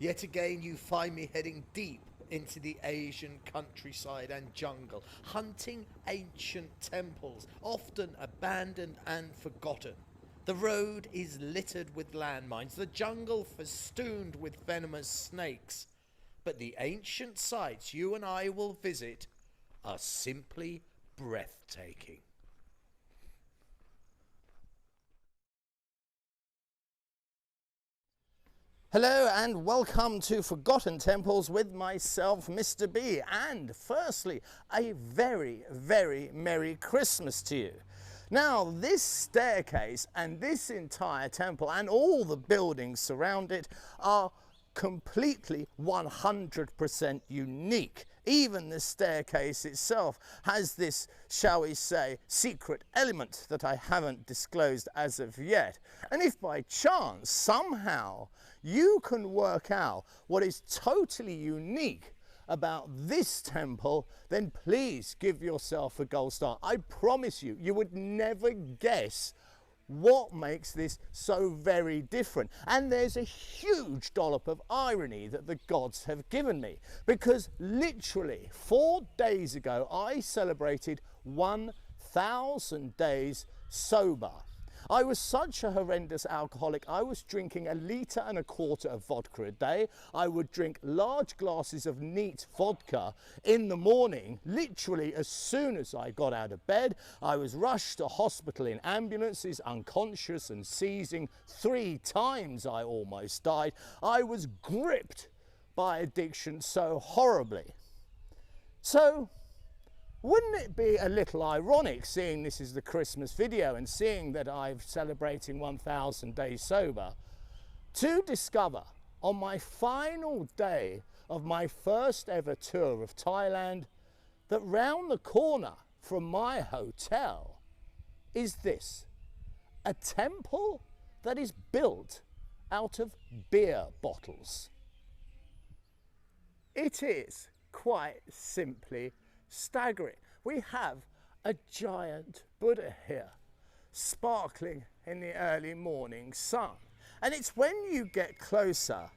Yet again you find me heading deep into the Asian countryside and jungle, hunting ancient temples, often abandoned and forgotten. The road is littered with landmines, the jungle festooned with venomous snakes. But the ancient sites you and I will visit are simply breathtaking. Hello and welcome to Forgotten Temples with myself, Mr. B. And firstly, a very, very Merry Christmas to you. Now, this staircase and this entire temple and all the buildings surround it are completely 100% unique. Even the staircase itself has this, shall we say, secret element that I haven't disclosed as of yet. And if by chance, somehow, you can work out what is totally unique about this temple, then please give yourself a gold star. I promise you, you would never guess what makes this so very different. And there's a huge dollop of irony that the gods have given me, because literally 4 days ago I celebrated 1,000 days sober. I was such a horrendous alcoholic. I was drinking 1.25 liters of vodka a day. I would drink large glasses of neat vodka in the morning. Literally as soon as I got out of bed, I was rushed to hospital in ambulances, unconscious and seizing. 3 times I almost died. I was gripped by addiction so horribly. So, wouldn't it be a little ironic, seeing this is the Christmas video and seeing that I'm celebrating 1,000 days sober, to discover on my final day of my first ever tour of Thailand that round the corner from my hotel is this, a temple that is built out of beer bottles. It is quite simply staggering. We have a giant Buddha here, sparkling in the early morning sun. And it's when you get closer,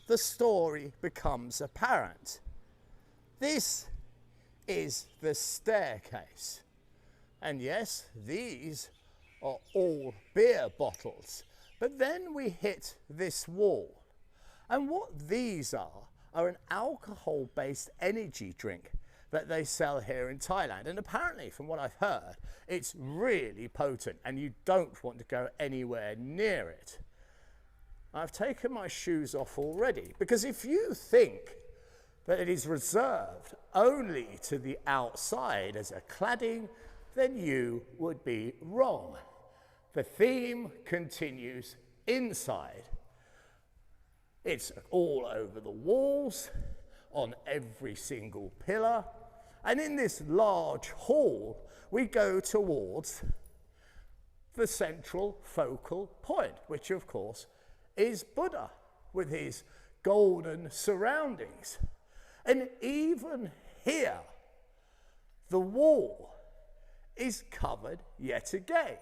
the story becomes apparent. This is the staircase. And yes, these are all beer bottles. But then we hit this wall. And what these are an alcohol-based energy drink that they sell here in Thailand. And apparently, from what I've heard, it's really potent and you don't want to go anywhere near it. I've taken my shoes off already, because if you think that it is reserved only to the outside as a cladding, then you would be wrong. The theme continues inside. It's all over the walls, on every single pillar, and in this large hall we go towards the central focal point, which of course is Buddha with his golden surroundings. And even here the wall is covered yet again.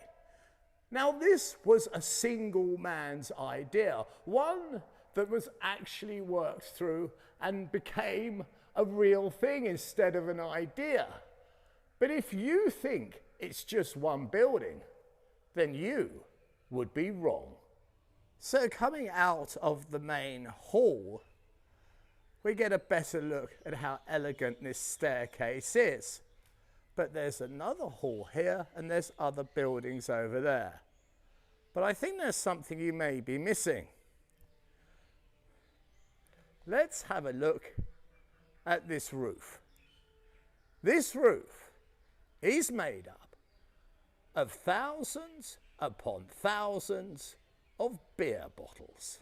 Now this was a single man's idea, one that was actually worked through and became a real thing instead of an idea. But if you think it's just one building, then you would be wrong. So coming out of the main hall, we get a better look at how elegant this staircase is. But there's another hall here and there's other buildings over there. But I think there's something you may be missing. Let's have a look at this roof. This roof is made up of thousands upon thousands of beer bottles.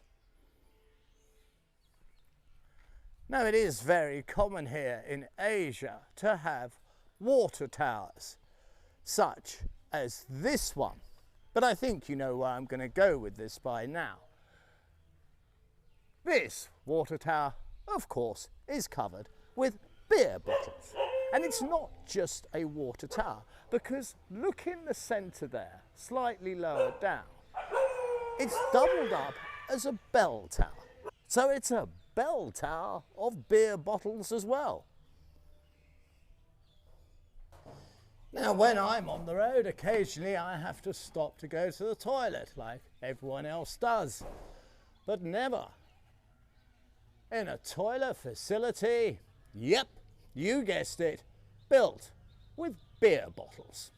Now, it is very common here in Asia to have water towers, such as this one. But I think you know where I'm going to go with this by now. This water tower, of course, is covered with beer bottles. And it's not just a water tower, because look in the centre there, slightly lower down, it's doubled up as a bell tower. So it's a bell tower of beer bottles as well. Now, when I'm on the road, occasionally I have to stop to go to the toilet like everyone else does, but never in a toilet facility, yep, you guessed it, built with beer bottles.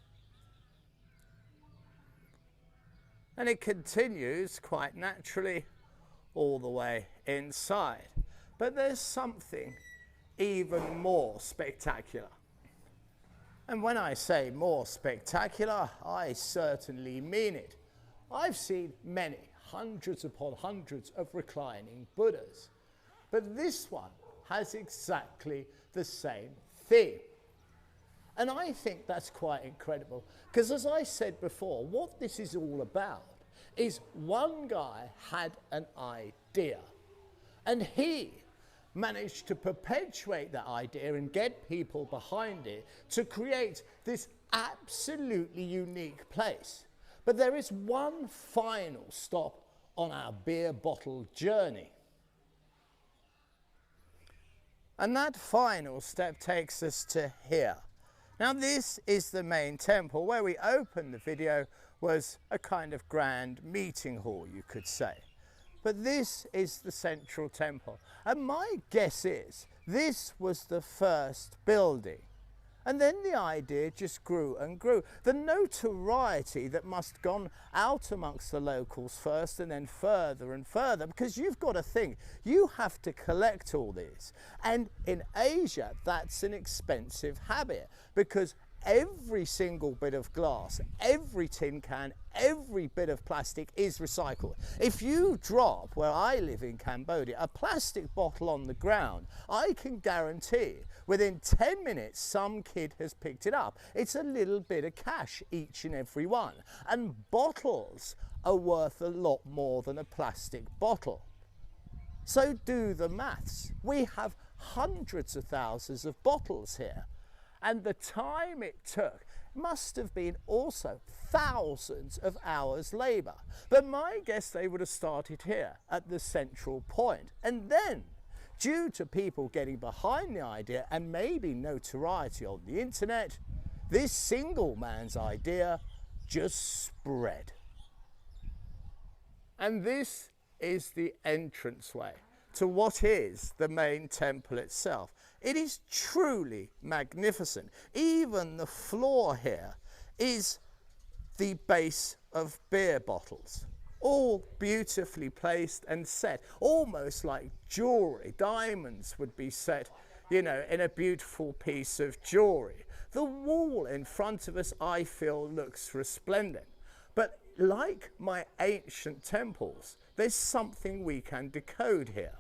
And it continues quite naturally all the way inside. But there's something even more spectacular. And when I say more spectacular, I certainly mean it. I've seen many, hundreds upon hundreds of reclining Buddhas, but this one has exactly the same theme. And I think that's quite incredible, because as I said before, what this is all about is one guy had an idea, and he managed to perpetuate that idea and get people behind it to create this absolutely unique place. But there is one final stop on our beer bottle journey. And that final step takes us to here. Now, this is the main temple. Where we opened the video was a kind of grand meeting hall, you could say. But this is the central temple. And my guess is this was the first building. And then the idea just grew and grew. The notoriety that must have gone out amongst the locals first and then further and further, because you've got to think, you have to collect all this. And in Asia, that's an expensive habit, because every single bit of glass, every tin can, every bit of plastic is recycled. If you drop, where I live in Cambodia, a plastic bottle on the ground, I can guarantee within 10 minutes some kid has picked it up. It's a little bit of cash, each and every one. And bottles are worth a lot more than a plastic bottle. So do the maths. We have hundreds of thousands of bottles here. And the time it took must have been also thousands of hours labour. But my guess they would have started here at the central point. And then, due to people getting behind the idea and maybe notoriety on the internet, this single man's idea just spread. And this is the entranceway to what is the main temple itself. It is truly magnificent. Even the floor here is the base of beer bottles, all beautifully placed and set, almost like jewellery. Diamonds would be set, you know, in a beautiful piece of jewellery. The wall in front of us, I feel, looks resplendent. But like my ancient temples, there's something we can decode here.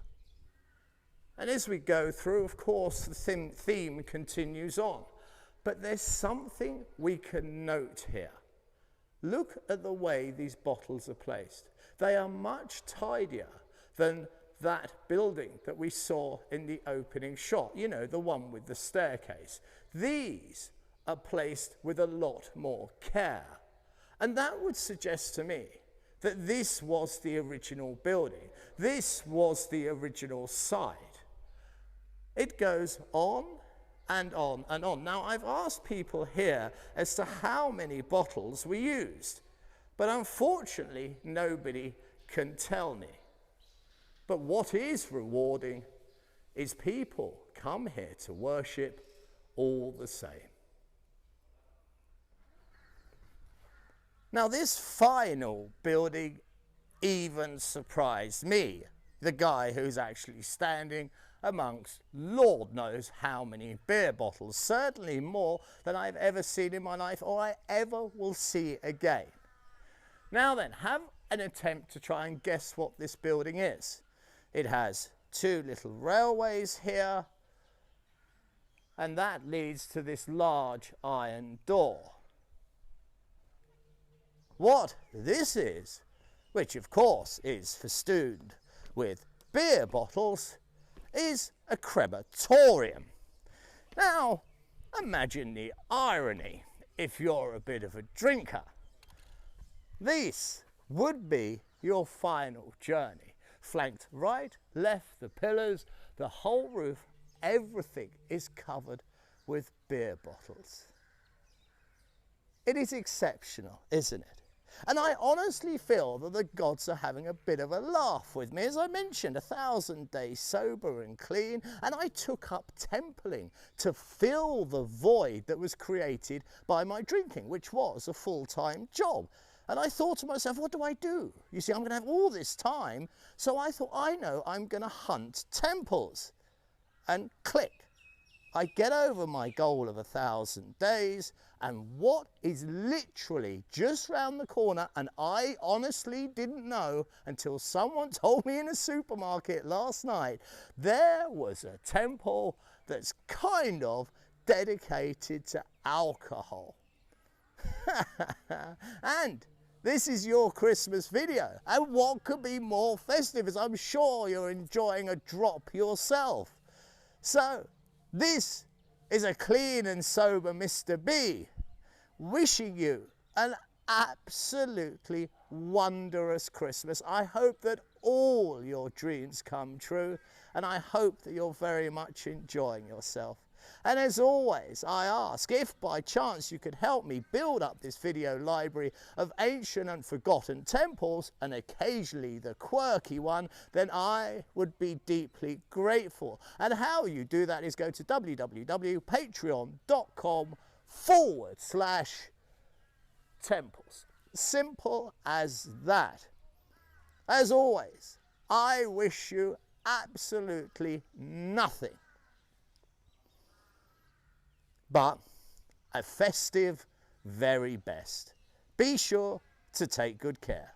And as we go through, of course, the theme continues on. But there's something we can note here. Look at the way these bottles are placed. They are much tidier than that building that we saw in the opening shot, you know, the one with the staircase. These are placed with a lot more care. And that would suggest to me that this was the original building. This was the original site. It goes on and on and on. Now, I've asked people here as to how many bottles were used, but unfortunately, nobody can tell me. But what is rewarding is people come here to worship all the same. Now, this final building even surprised me, the guy who's actually standing amongst Lord knows how many beer bottles, certainly more than I've ever seen in my life or I ever will see again. Now then, have an attempt to try and guess what this building is. It has two little railways here, and that leads to this large iron door. What this is, which of course is festooned with beer bottles, is a crematorium. Now, imagine the irony if you're a bit of a drinker. This would be your final journey flanked right, left, the pillars, the whole roof, everything is covered with beer bottles. It is exceptional, isn't it? And I honestly feel that the gods are having a bit of a laugh with me. As I mentioned, 1,000 days sober and clean, and I took up templing to fill the void that was created by my drinking, which was a full-time job. And I thought to myself, what do I do? You see, I'm going to have all this time. So I thought, I know, I'm going to hunt temples. And click, I get over my goal of 1,000 days, and what is literally just round the corner, and I honestly didn't know until someone told me in a supermarket last night, there was a temple that's kind of dedicated to alcohol. And this is your Christmas video, and what could be more festive, as I'm sure you're enjoying a drop yourself. So, this is a clean and sober Mr. B, wishing you an absolutely wondrous Christmas. I hope that all your dreams come true, and I hope that you're very much enjoying yourself. And as always, I ask if by chance you could help me build up this video library of ancient and forgotten temples, and occasionally the quirky one, then I would be deeply grateful. And how you do that is go to www.patreon.com/temples. Simple as that. As always, I wish you absolutely nothing but a festive very best. Be sure to take good care.